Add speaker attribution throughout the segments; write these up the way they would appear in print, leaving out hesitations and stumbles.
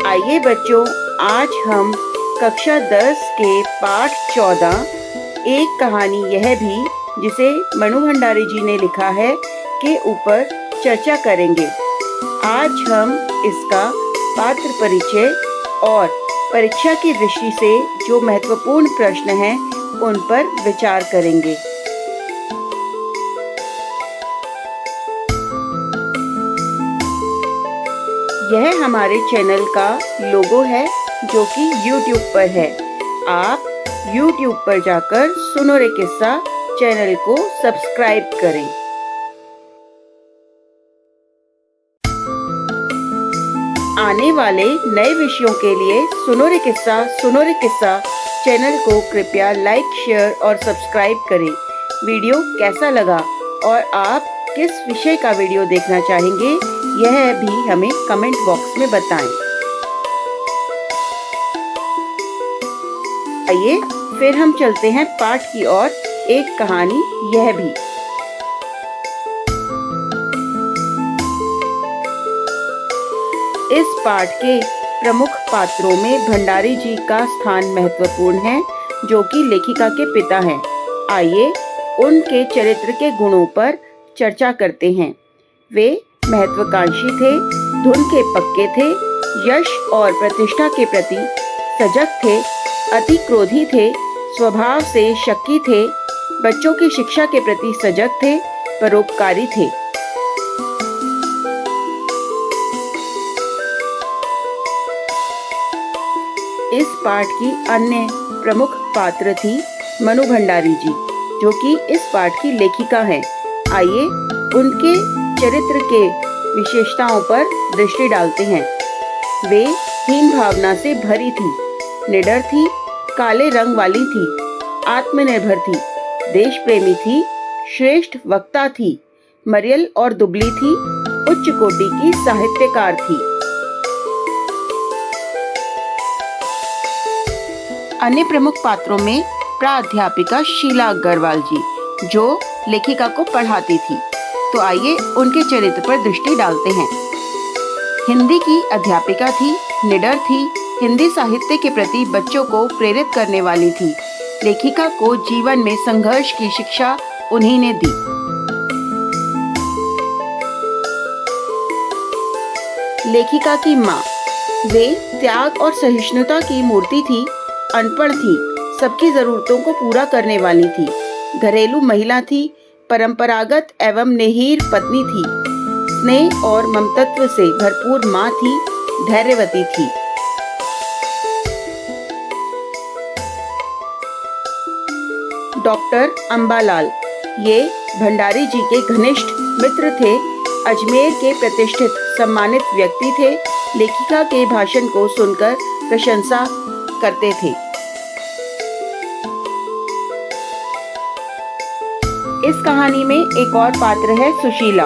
Speaker 1: आइए बच्चों, आज हम कक्षा 10 के पाठ 14 एक कहानी यह भी जिसे मनु भंडारी जी ने लिखा है के ऊपर चर्चा करेंगे। आज हम इसका पात्र परिचय और परीक्षा की दृष्टि से जो महत्वपूर्ण प्रश्न हैं उन पर विचार करेंगे। यह हमारे चैनल का लोगो है जो कि YouTube पर है। आप YouTube पर जाकर सुनो रे किस्सा चैनल को सब्सक्राइब करें। आने वाले नए विषयों के लिए सुनो रे किस्सा चैनल को कृपया लाइक, शेयर और सब्सक्राइब करें। वीडियो कैसा लगा और आप किस विषय का वीडियो देखना चाहेंगे यह भी हमें कमेंट बॉक्स में बताएं। आइए फिर हम चलते हैं पाठ की ओर। एक कहानी यह भी। इस पाठ के प्रमुख पात्रों में भंडारी जी का स्थान महत्वपूर्ण है, जो कि लेखिका के पिता हैं। आइए उनके चरित्र के गुणों पर चर्चा करते हैं। वे महत्वाकांक्षी थे, धुन के पक्के थे, यश और प्रतिष्ठा के प्रति सजग थे, अति क्रोधी थे, स्वभाव से शक्की थे, बच्चों की शिक्षा के प्रति सजग थे, परोपकारी थे। इस पाठ की अन्य प्रमुख पात्र थी मनु भंडारी जी, जो कि इस पाठ की लेखिका हैं। आइए उनके चरित्र के विशेषताओं पर दृष्टि डालते हैं। वे हीन भावना से भरी थी, निडर थी, काले रंग वाली थी, आत्मनिर्भर थी, देश प्रेमी थी, श्रेष्ठ वक्ता थी, मरियल और दुबली थी, उच्च कोटि की साहित्यकार थी। अन्य प्रमुख पात्रों में प्राध्यापिका शीला अग्रवाल जी, जो लेखिका को पढ़ाती थी। तो आइए उनके चरित्र पर दृष्टि डालते हैं। हिंदी की अध्यापिका थी, निडर थी, हिंदी साहित्य के प्रति बच्चों को प्रेरित करने वाली थी। लेखिका को जीवन में संघर्ष की शिक्षा उन्हीं ने दी। लेखिका की माँ, वे त्याग और सहिष्णुता की मूर्ति थी, अनपढ़ थी, सबकी जरूरतों को पूरा करने वाली थी, घरेलू महिला थी, परंपरागत एवं नेहीर पत्नी थी, स्नेह और ममतत्व से भरपूर माँ थी, धैर्यवती थी। डॉक्टर अंबालाल, ये भंडारी जी के घनिष्ठ मित्र थे, अजमेर के प्रतिष्ठित सम्मानित व्यक्ति थे, लेखिका के भाषण को सुनकर प्रशंसा करते थे। इस कहानी में एक और पात्र है सुशीला।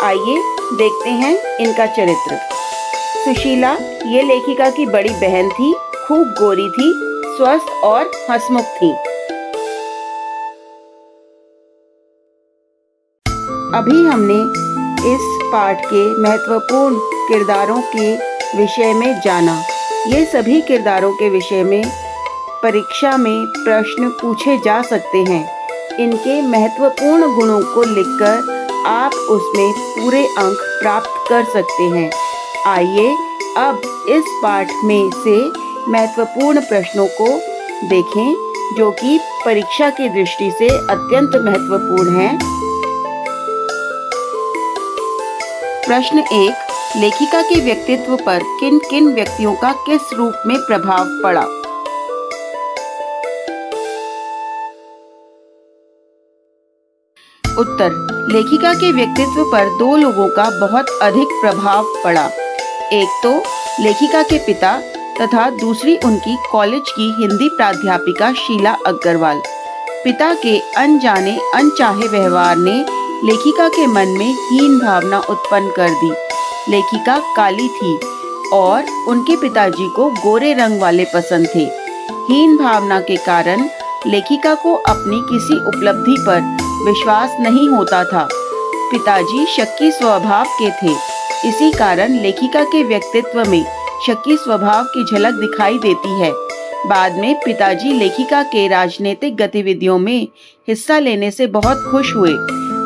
Speaker 1: आइए देखते हैं इनका चरित्र। सुशीला ये लेखिका की बड़ी बहन थी, खूब गोरी थी, स्वस्थ और हंसमुख थी। अभी हमने इस पाठ के महत्वपूर्ण किरदारों के विषय में जाना। ये सभी किरदारों के विषय में परीक्षा में प्रश्न पूछे जा सकते हैं। इनके महत्वपूर्ण गुणों को लिखकर आप उसमें पूरे अंक प्राप्त कर सकते हैं। आइए अब इस पाठ में से महत्वपूर्ण प्रश्नों को देखें, जो कि परीक्षा की दृष्टि से अत्यंत महत्वपूर्ण हैं। प्रश्न 1, लेखिका के व्यक्तित्व पर किन किन व्यक्तियों का किस रूप में प्रभाव पड़ा? उत्तर, लेखिका के व्यक्तित्व पर दो लोगों का बहुत अधिक प्रभाव पड़ा। एक तो लेखिका के पिता तथा दूसरी उनकी कॉलेज की हिंदी प्राध्यापिका शीला अग्रवाल। पिता के अनजाने अनचाहे व्यवहार ने लेखिका के मन में हीन भावना उत्पन्न कर दी। लेखिका काली थी और उनके पिताजी को गोरे रंग वाले पसंद थे। हीन भावना के कारण लेखिका को अपनी किसी उपलब्धि पर विश्वास नहीं होता था। पिताजी शक्की स्वभाव के थे, इसी कारण लेखिका के व्यक्तित्व में शक्की स्वभाव की झलक दिखाई देती है। बाद में पिताजी लेखिका के राजनीतिक गतिविधियों में हिस्सा लेने से बहुत खुश हुए।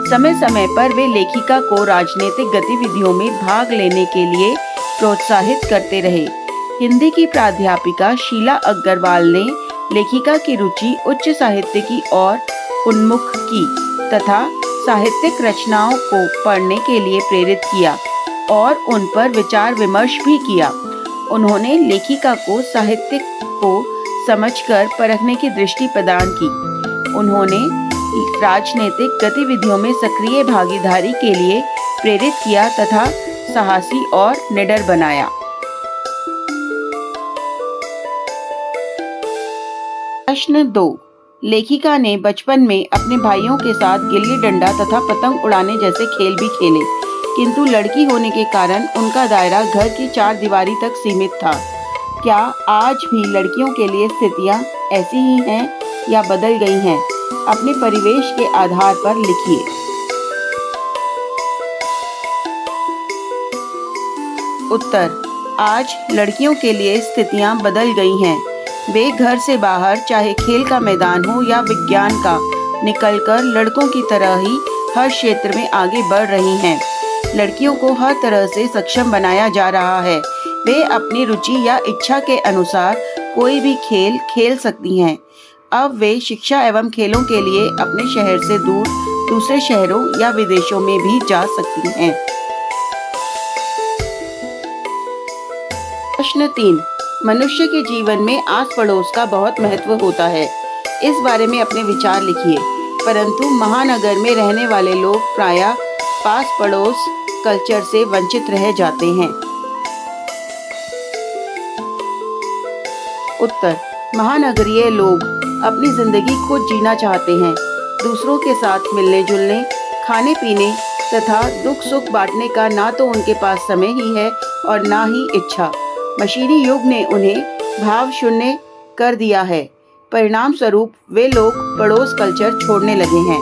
Speaker 1: समय समय पर वे लेखिका को राजनीतिक गतिविधियों में भाग लेने के लिए प्रोत्साहित करते रहे। हिंदी की प्राध्यापिका शीला अग्रवाल ने लेखिका की रुचि उच्च साहित्य की ओर उन्मुख की तथा साहित्यिक रचनाओं को पढ़ने के लिए प्रेरित किया और उन पर विचार विमर्श भी किया। उन्होंने लेखिका को साहित्य को समझकर परखने की दृष्टि प्रदान की। उन्होंने राजनीतिक गतिविधियों में सक्रिय भागीदारी के लिए प्रेरित किया तथा साहसी और निडर बनाया। प्रश्न 2। लेखिका ने बचपन में अपने भाइयों के साथ गिल्ली डंडा तथा पतंग उड़ाने जैसे खेल भी खेले, किंतु लड़की होने के कारण उनका दायरा घर की चार दीवारी तक सीमित था। क्या आज भी लड़कियों के लिए स्थितियां ऐसी ही हैं या बदल गई हैं? अपने परिवेश के आधार पर लिखिए। उत्तर: आज लड़कियों के लिए स्थितियां बदल गई हैं। वे घर से बाहर, चाहे खेल का मैदान हो या विज्ञान का, निकलकर लड़कों की तरह ही हर क्षेत्र में आगे बढ़ रही हैं। लड़कियों को हर तरह से सक्षम बनाया जा रहा है। वे अपनी रुचि या इच्छा के अनुसार कोई भी खेल खेल सकती हैं। अब वे शिक्षा एवं खेलों के लिए अपने शहर से दूर दूसरे शहरों या विदेशों में भी जा सकती हैं। प्रश्न 3। मनुष्य के जीवन में आस पड़ोस का बहुत महत्व होता है। इस बारे में अपने विचार लिखिए। परंतु महानगर में रहने वाले लोग प्रायः पास पड़ोस कल्चर से वंचित रह जाते हैं। उत्तर: महानगरीय लोग अपनी जिंदगी खुद जीना चाहते हैं। दूसरों के साथ मिलने जुलने, खाने पीने तथा दुख सुख बांटने का ना तो उनके पास समय ही है और ना ही इच्छा। मशीनी युग ने उन्हें भाव शून्य कर दिया है। परिणाम स्वरूप वे लोग पड़ोस कल्चर छोड़ने लगे हैं।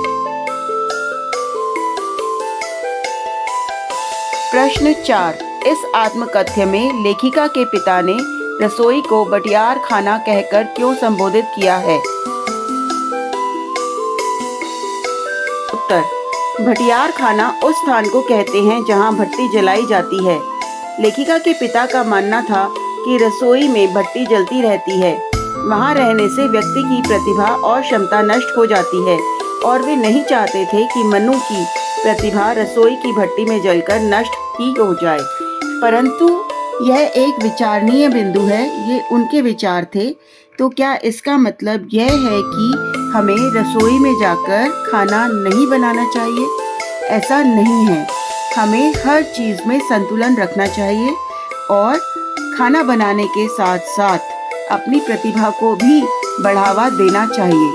Speaker 1: प्रश्न 4। इस आत्मकथ्य में लेखिका के पिता ने रसोई को बटियार खाना कहकर क्यों संबोधित किया है? उत्तर: भटियार खाना उस स्थान को कहते हैं जहां भट्टी जलाई जाती है। लेखिका के पिता का मानना था कि रसोई में भट्टी जलती रहती है। वहां रहने से व्यक्ति की प्रतिभा और क्षमता नष्ट हो जाती है और वे नहीं चाहते थे कि मनु की प्रतिभा रसोई की भट्टी में जलकर नष्ट ही हो जाए। परंतु यह एक विचारणीय बिंदु है। ये उनके विचार थे। तो क्या इसका मतलब यह है कि हमें रसोई में जाकर खाना नहीं बनाना चाहिए? ऐसा नहीं है। हमें हर चीज़ में संतुलन रखना चाहिए और खाना बनाने के साथ साथ अपनी प्रतिभा को भी बढ़ावा देना चाहिए।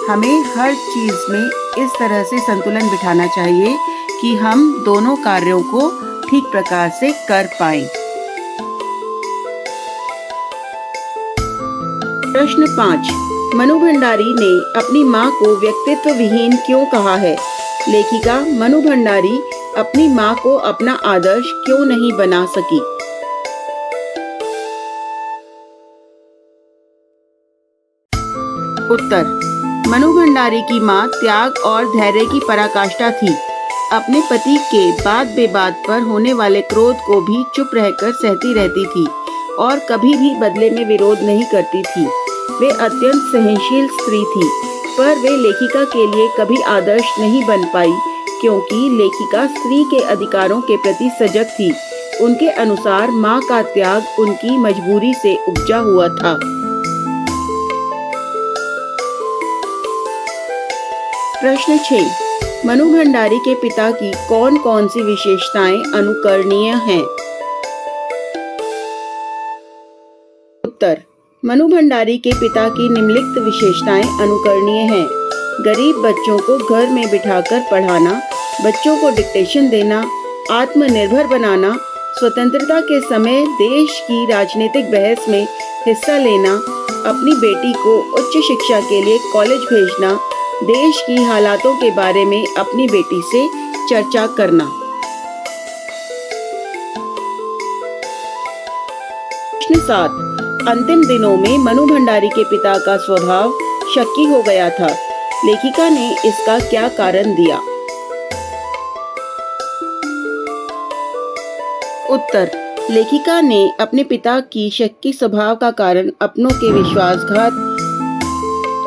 Speaker 1: हमें हर चीज़ में इस तरह से संतुलन बिठाना चाहिए कि हम दोनों कार्यों को ठीक प्रकार से कर पाएं। प्रश्न 5। मनु भंडारी ने अपनी मां को व्यक्तित्व विहीन क्यों कहा है? लेखिका मनु भंडारी अपनी मां को अपना आदर्श क्यों नहीं बना सकी? उत्तर: मनु भंडारी की मां त्याग और धैर्य की पराकाष्ठा थी। अपने पति के बात बेबात पर होने वाले क्रोध को भी चुप रहकर सहती रहती थी और कभी भी बदले में विरोध नहीं करती थी। वे अत्यंत सहनशील स्त्री थी, पर वे लेखिका के लिए कभी आदर्श नहीं बन पाई क्योंकि लेखिका स्त्री के अधिकारों के प्रति सजग थी। उनके अनुसार मां का त्याग उनकी मजबूरी से उपजा हुआ था। प्रश्न 6। मनु भंडारी के पिता की कौन कौन सी विशेषताएं अनुकरणीय हैं? उत्तर: मनु भंडारी के पिता की निम्नलिखित विशेषताएं अनुकरणीय हैं। गरीब बच्चों को घर में बिठाकर पढ़ाना, बच्चों को डिक्टेशन देना, आत्मनिर्भर बनाना, स्वतंत्रता के समय देश की राजनीतिक बहस में हिस्सा लेना, अपनी बेटी को उच्च शिक्षा के लिए कॉलेज भेजना, देश की हालातों के बारे में अपनी बेटी से चर्चा करना। प्रश्न 7। अंतिम दिनों में मनु भंडारी के पिता का स्वभाव शक्की हो गया था। लेखिका ने इसका क्या कारण दिया? उत्तर। लेखिका ने अपने पिता की शक्की स्वभाव का कारण अपनों के विश्वासघात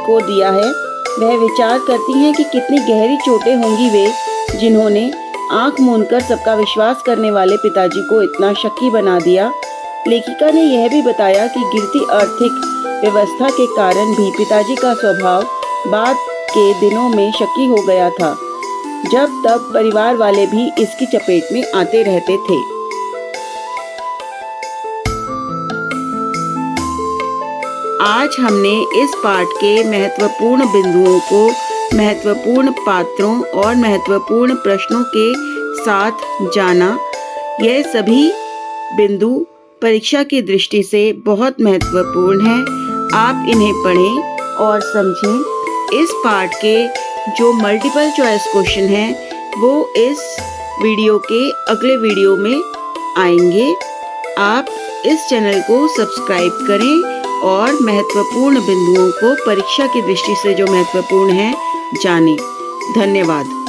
Speaker 1: को दिया है। वह विचार करती हैं कि कितनी गहरी चोटें होंगी वे जिन्होंने आंख मूंदकर सबका विश्वास करने वाले पिताजी को इतना शक्की बना दिया। लेखिका ने यह भी बताया कि गिरती आर्थिक व्यवस्था के कारण भी पिताजी का स्वभाव बाद के दिनों में शक्की हो गया था। जब तब परिवार वाले भी इसकी चपेट में आते रहते थे। आज हमने इस पाठ के महत्वपूर्ण बिंदुओं को महत्वपूर्ण पात्रों और महत्वपूर्ण प्रश्नों के साथ जाना। यह सभी बिंदु परीक्षा की दृष्टि से बहुत महत्वपूर्ण हैं। आप इन्हें पढ़ें और समझें। इस पाठ के जो मल्टीपल चॉइस क्वेश्चन हैं वो इस वीडियो के अगले वीडियो में आएंगे। आप इस चैनल को सब्सक्राइब करें और महत्वपूर्ण बिंदुओं को परीक्षा की दृष्टि से जो महत्वपूर्ण है जानें। धन्यवाद।